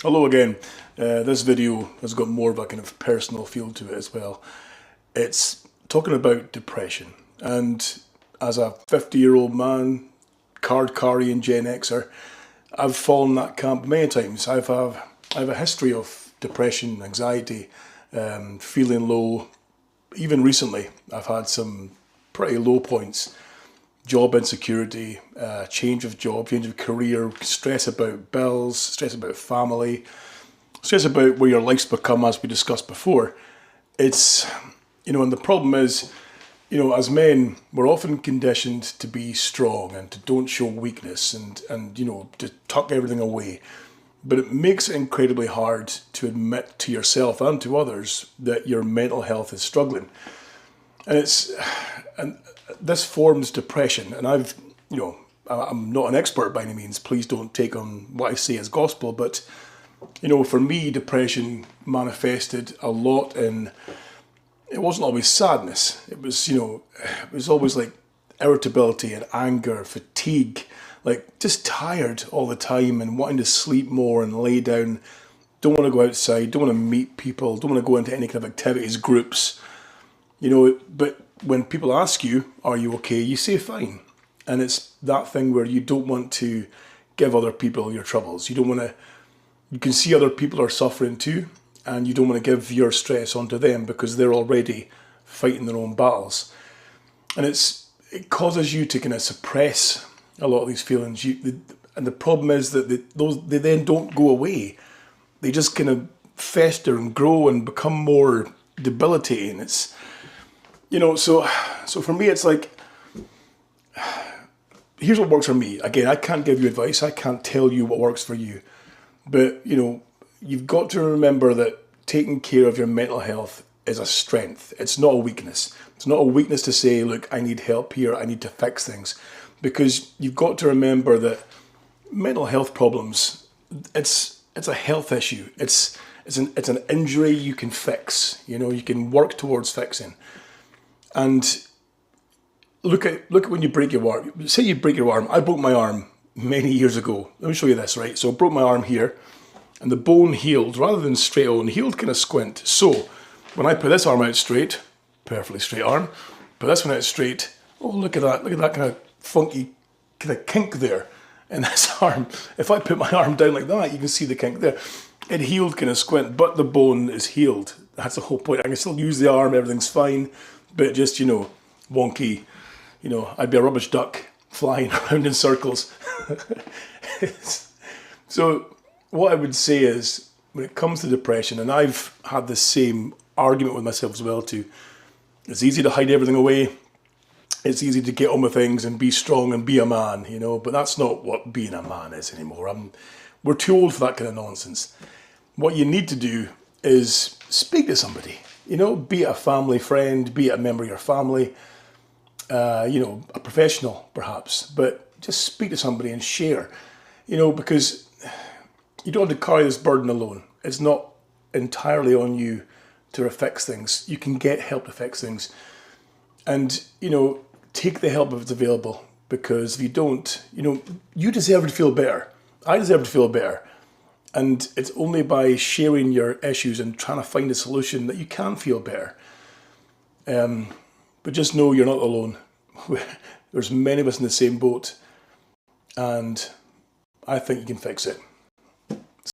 Hello again. This video has got more of a kind of personal feel to it as well. It's talking about depression, and as a 50-year-old man, card carrying Gen Xer, I've fallen that camp many times. I have a history of depression, anxiety, feeling low. Even recently, I've had some pretty low points. Job insecurity, change of job, change of career, stress about bills, stress about family, stress about where your life's become, as we discussed before. It's, and the problem is, as men, we're often conditioned to be strong and to don't show weakness and to tuck everything away. But it makes it incredibly hard to admit to yourself and to others that your mental health is struggling. And this forms depression. And I'm not an expert by any means. Please don't take on what I say as gospel. But, for me, depression manifested a lot in, it wasn't always sadness. It was always like irritability and anger, fatigue, like just tired all the time and wanting to sleep more and lay down. Don't want to go outside, don't want to meet people, don't want to go into any kind of activities, groups. But when people ask you, are you okay? You say fine. And it's that thing where you don't want to give other people your troubles. You can see other people are suffering too, and you don't want to give your stress onto them because they're already fighting their own battles. And it causes you to kind of suppress a lot of these feelings. And the problem is that they then don't go away. They just kind of fester and grow and become more debilitating. So for me, it's like, here's what works for me. Again, I can't give you advice. I can't tell you what works for you. But, you've got to remember that taking care of your mental health is a strength. It's not a weakness. It's not a weakness to say, look, I need help here. I need to fix things. Because you've got to remember that mental health problems, it's a health issue. It's an injury you can fix. You can work towards fixing. And look at when you break your arm. Say you break your arm. I broke my arm many years ago. Let me show you this, right? So I broke my arm here, and the bone healed rather than straight on. Healed kind of squint. So when I put this arm out straight, perfectly straight arm, put this one out straight. Oh, look at that! Look at that kind of funky kind of kink there in this arm. If I put my arm down like that, you can see the kink there. It healed kind of squint, but the bone is healed. That's the whole point. I can still use the arm. Everything's fine. But just, wonky, I'd be a rubbish duck flying around in circles. So what I would say is, when it comes to depression, and I've had the same argument with myself as well too, it's easy to hide everything away. It's easy to get on with things and be strong and be a man, but that's not what being a man is anymore. We're too old for that kind of nonsense. What you need to do is speak to somebody. Be it a family friend, be it a member of your family, a professional perhaps, but just speak to somebody and share, because you don't have to carry this burden alone. It's not entirely on you to fix things. You can get help to fix things. And, take the help if it's available, because if you don't, you deserve to feel better. I deserve to feel better. And it's only by sharing your issues and trying to find a solution that you can feel better. But just know you're not alone. There's many of us in the same boat. And I think you can fix it.